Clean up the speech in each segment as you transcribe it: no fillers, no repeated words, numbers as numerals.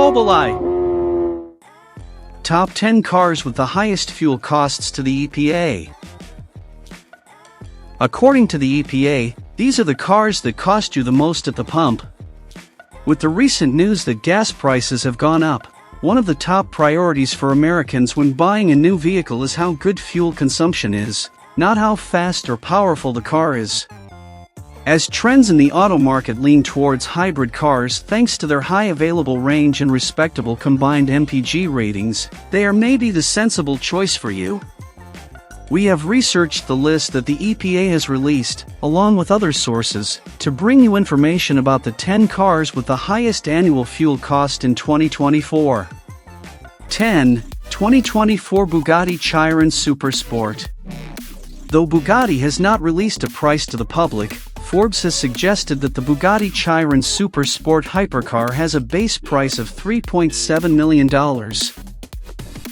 Mobili. Top 10 cars with the highest fuel costs to the EPA. According to the EPA, these are the cars that cost you the most at the pump. With the recent news that gas prices have gone up, one of the top priorities for Americans when buying a new vehicle is how good fuel consumption is, not how fast or powerful the car is. As trends in the auto market lean towards hybrid cars thanks to their high available range and respectable combined MPG ratings, they are maybe the sensible choice for you. We have researched the list that the EPA has released, along with other sources, to bring you information about the 10 cars with the highest annual fuel cost in 2024. 10. 2024 Bugatti Chiron Super Sport. Though Bugatti has not released a price to the public, Forbes has suggested that the Bugatti Chiron Super Sport hypercar has a base price of $3.7 million.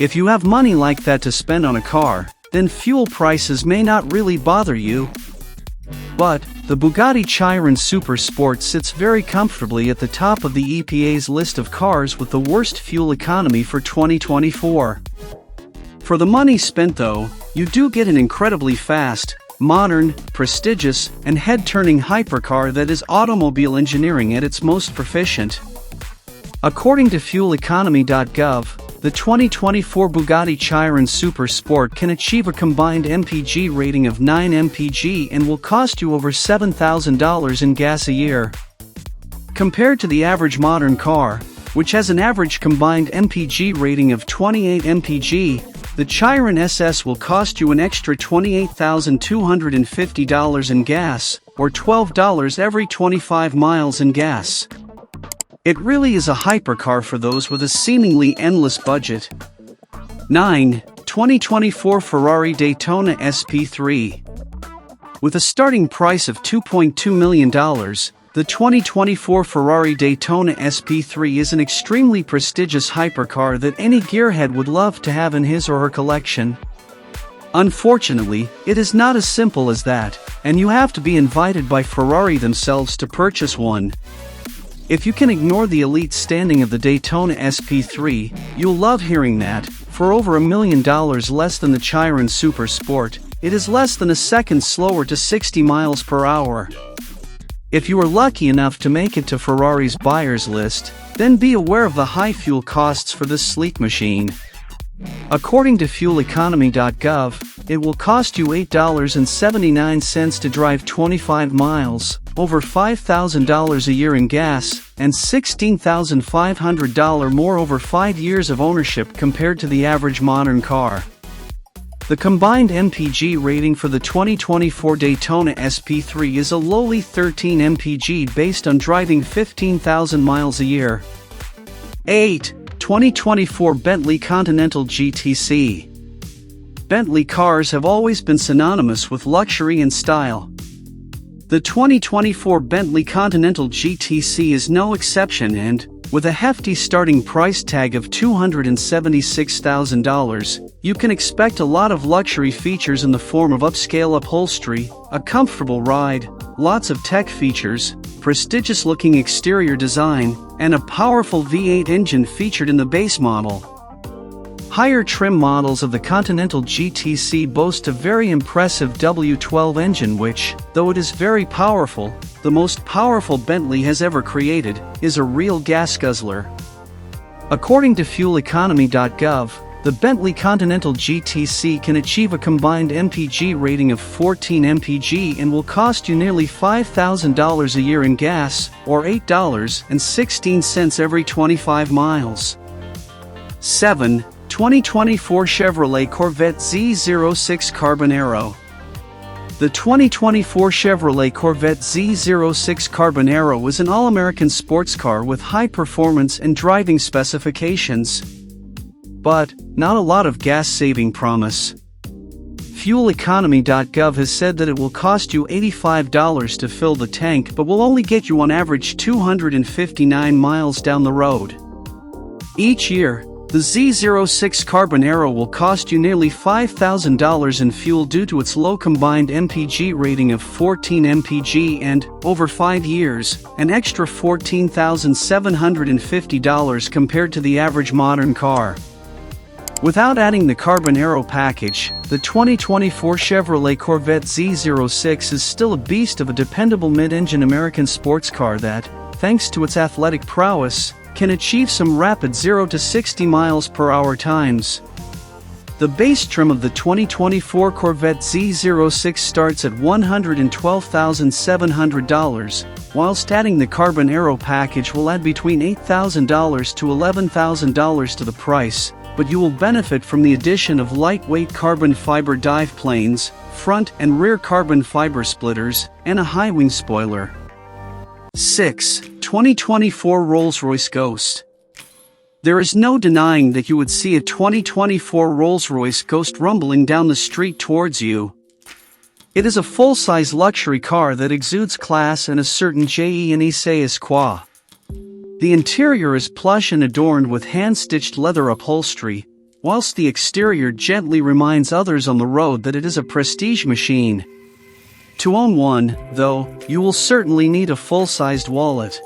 If you have money like that to spend on a car, then fuel prices may not really bother you. But, the Bugatti Chiron Super Sport sits very comfortably at the top of the EPA's list of cars with the worst fuel economy for 2024. For the money spent though, you do get an incredibly fast, modern, prestigious, and head-turning hypercar that is automobile engineering at its most proficient. According to fuel-economy.gov, the 2024 Bugatti Chiron Super Sport can achieve a combined MPG rating of 9 mpg and will cost you over $7,000 in gas a year. Compared to the average modern car, which has an average combined MPG rating of 28 mpg, the Chiron SS will cost you an extra $28,250 in gas, or $12 every 25 miles in gas. It really is a hypercar for those with a seemingly endless budget. 9. 2024 Ferrari Daytona SP3. With a starting price of $2.2 million, the 2024 Ferrari Daytona SP3 is an extremely prestigious hypercar that any gearhead would love to have in his or her collection. Unfortunately, it is not as simple as that, and you have to be invited by Ferrari themselves to purchase one. If you can ignore the elite standing of the Daytona SP3, you'll love hearing that, for over $1 million less than the Chiron Super Sport, it is less than a second slower to 60 miles per hour. If you are lucky enough to make it to Ferrari's buyers list, then be aware of the high fuel costs for this sleek machine. According to fuel-economy.gov, it will cost you $8.79 to drive 25 miles, over $5,000 a year in gas, and $16,500 more over 5 years of ownership compared to the average modern car. The combined MPG rating for the 2024 Daytona SP3 is a lowly 13 mpg based on driving 15,000 miles a year. 8. 2024 Bentley Continental GTC. Bentley cars have always been synonymous with luxury and style. The 2024 Bentley Continental GTC is no exception and, with a hefty starting price tag of $276,000, you can expect a lot of luxury features in the form of upscale upholstery, a comfortable ride, lots of tech features, prestigious-looking exterior design, and a powerful V8 engine featured in the base model. Higher trim models of the Continental GTC boast a very impressive W12 engine which, though it is very powerful, the most powerful Bentley has ever created, is a real gas guzzler. According to fuel-economy.gov, the Bentley Continental GTC can achieve a combined MPG rating of 14 mpg and will cost you nearly $5,000 a year in gas, or $8.16 every 25 miles. 7. 2024 Chevrolet Corvette Z06 Carbon Aero. The 2024 Chevrolet Corvette Z06 Carbon Aero is an all-American sports car with high performance and driving specifications. But, not a lot of gas-saving promise. Fuel-economy.gov has said that it will cost you $85 to fill the tank but will only get you on average 259 miles down the road. Each year, The Z06 Carbon Aero will cost you nearly $5,000 in fuel due to its low combined MPG rating of 14 mpg and, over 5 years, an extra $14,750 compared to the average modern car. Without adding the Carbon Aero package, the 2024 Chevrolet Corvette Z06 is still a beast of a dependable mid-engine American sports car that, thanks to its athletic prowess, can achieve some rapid 0 to 60 miles per hour times. The base trim of the 2024 Corvette Z06 starts at $112,700, whilst adding the Carbon Aero package will add between $8,000 to $11,000 to the price, but you will benefit from the addition of lightweight carbon fiber dive planes, front and rear carbon fiber splitters, and a high-wing spoiler. 6. 2024 Rolls-Royce Ghost. There is no denying that you would see a 2024 Rolls-Royce Ghost rumbling down the street towards you. It is a full-size luxury car that exudes class and a certain je ne sais quoi. The interior is plush and adorned with hand-stitched leather upholstery, whilst the exterior gently reminds others on the road that it is a prestige machine. To own one, though, you will certainly need a full-sized wallet.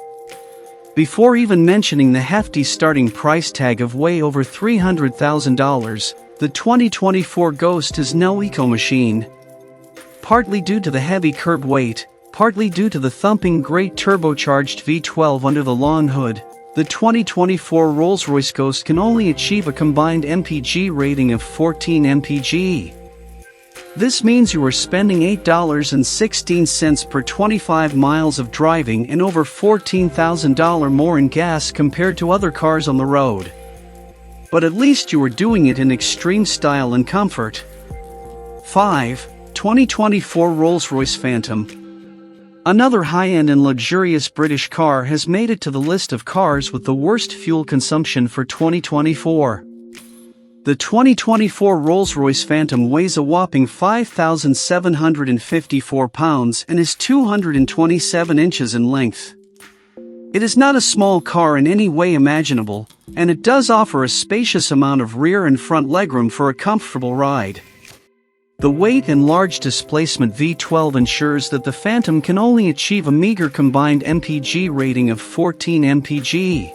Before even mentioning the hefty starting price tag of way over $300,000, the 2024 Ghost is no eco-machine. Partly due to the heavy curb weight, partly due to the thumping great turbocharged V12 under the long hood, the 2024 Rolls-Royce Ghost can only achieve a combined MPG rating of 14 mpg. This means you are spending $8.16 per 25 miles of driving and over $14,000 more in gas compared to other cars on the road. But at least you are doing it in extreme style and comfort. 5. 2024 Rolls-Royce Phantom. Another high-end and luxurious British car has made it to the list of cars with the worst fuel consumption for 2024. The 2024 Rolls-Royce Phantom weighs a whopping 5,754 pounds and is 227 inches in length. It is not a small car in any way imaginable, and it does offer a spacious amount of rear and front legroom for a comfortable ride. The weight and large displacement V12 ensures that the Phantom can only achieve a meager combined MPG rating of 14 mpg.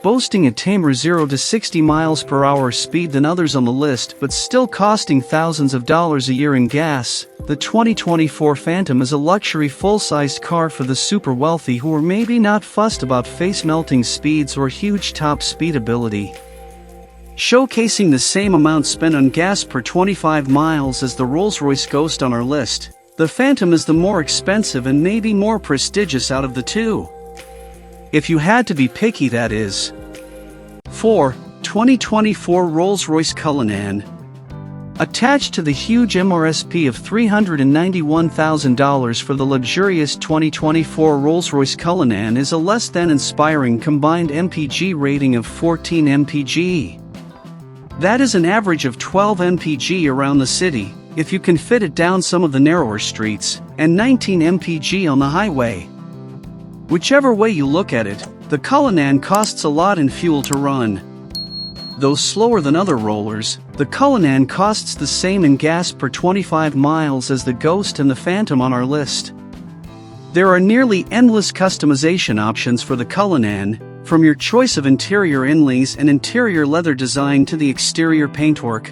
Boasting a tamer 0 to 60 miles per hour speed than others on the list but still costing thousands of dollars a year in gas, the 2024 Phantom is a luxury full-sized car for the super wealthy who are maybe not fussed about face-melting speeds or huge top speed ability. Showcasing the same amount spent on gas per 25 miles as the Rolls-Royce Ghost on our list, the Phantom is the more expensive and maybe more prestigious out of the two. If you had to be picky, that is. 4. 2024 Rolls-Royce Cullinan. Attached to the huge MRSP of $391,000 for the luxurious 2024 Rolls-Royce Cullinan is a less than inspiring combined MPG rating of 14 mpg. That is an average of 12 mpg around the city, if you can fit it down some of the narrower streets, and 19 mpg on the highway. Whichever way you look at it, the Cullinan costs a lot in fuel to run. Though slower than other rollers, the Cullinan costs the same in gas per 25 miles as the Ghost and the Phantom on our list. There are nearly endless customization options for the Cullinan, from your choice of interior inlays and interior leather design to the exterior paintwork.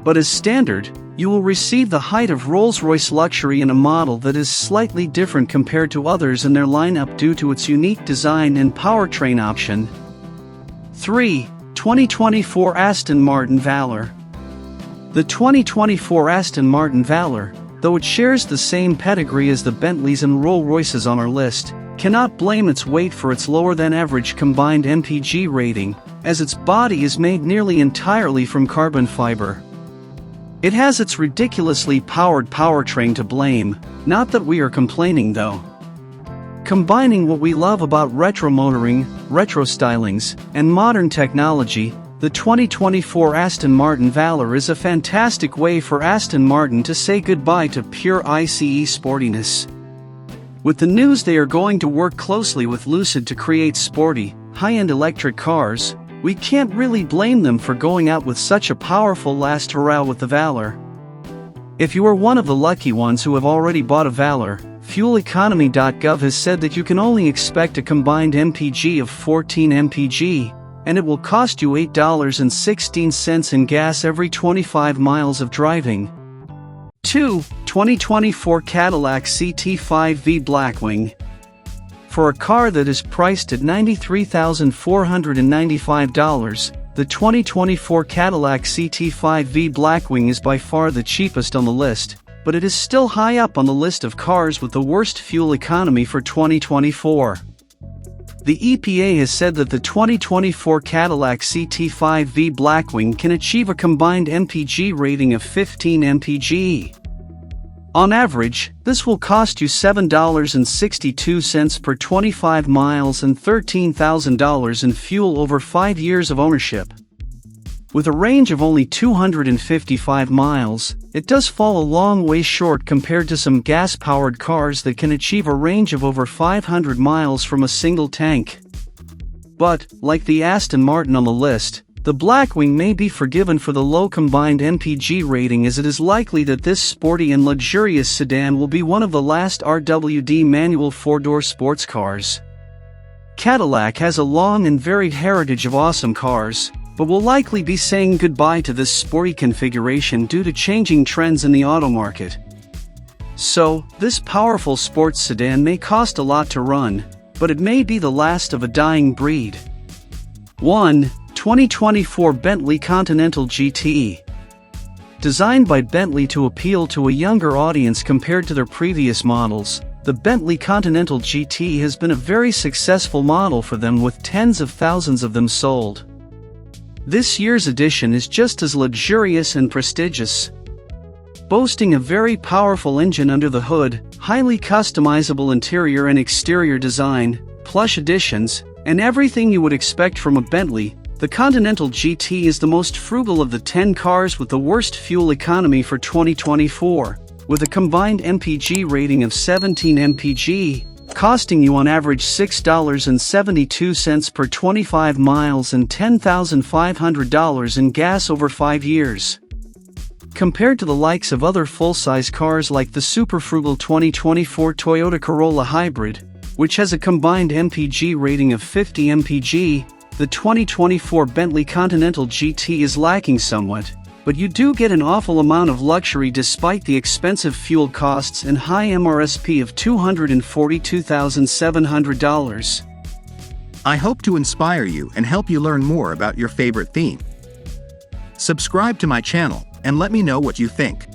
But as standard, you will receive the height of Rolls-Royce luxury in a model that is slightly different compared to others in their lineup due to its unique design and powertrain option. 3. 2024 Aston Martin Valour. The 2024 Aston Martin Valour, though it shares the same pedigree as the Bentleys and Rolls-Royces on our list, cannot blame its weight for its lower-than-average combined MPG rating, as its body is made nearly entirely from carbon fiber. It has its ridiculously powered powertrain to blame, not that we are complaining though. Combining what we love about retro motoring, retro stylings, and modern technology, the 2024 Aston Martin Valour is a fantastic way for Aston Martin to say goodbye to pure ICE sportiness. With the news they are going to work closely with Lucid to create sporty, high-end electric cars, We can't really blame them for going out with such a powerful last hurrah with the Valour. If you are one of the lucky ones who have already bought a Valour, fueleconomy.gov has said that you can only expect a combined MPG of 14 mpg, and it will cost you $8.16 in gas every 25 miles of driving. 2. 2024 Cadillac CT5V Blackwing. For a car that is priced at $93,495, the 2024 Cadillac CT5V Blackwing is by far the cheapest on the list, but it is still high up on the list of cars with the worst fuel economy for 2024. The EPA has said that the 2024 Cadillac CT5V Blackwing can achieve a combined MPG rating of 15 mpg. On average, this will cost you $7.62 per 25 miles and $13,000 in fuel over 5 years of ownership. With a range of only 255 miles, it does fall a long way short compared to some gas-powered cars that can achieve a range of over 500 miles from a single tank. But, like the Aston Martin on the list, the Blackwing may be forgiven for the low combined MPG rating, as it is likely that this sporty and luxurious sedan will be one of the last RWD manual four-door sports cars. Cadillac has a long and varied heritage of awesome cars, but will likely be saying goodbye to this sporty configuration due to changing trends in the auto market. So, this powerful sports sedan may cost a lot to run, but it may be the last of a dying breed. 1. 2024 Bentley Continental GT. Designed by Bentley to appeal to a younger audience compared to their previous models, the Bentley Continental GT has been a very successful model for them, with tens of thousands of them sold. This year's edition is just as luxurious and prestigious. Boasting a very powerful engine under the hood, highly customizable interior and exterior design, plush additions, and everything you would expect from a Bentley, the Continental GT is the most frugal of the 10 cars with the worst fuel economy for 2024, with a combined MPG rating of 17 mpg, costing you on average $6.72 per 25 miles and $10,500 in gas over 5 years. Compared to the likes of other full-size cars like the super-frugal 2024 Toyota Corolla Hybrid, which has a combined MPG rating of 50 mpg, the 2024 Bentley Continental GT is lacking somewhat, but you do get an awful amount of luxury despite the expensive fuel costs and high MRSP of $242,700. I hope to inspire you and help you learn more about your favorite theme. Subscribe to my channel and let me know what you think.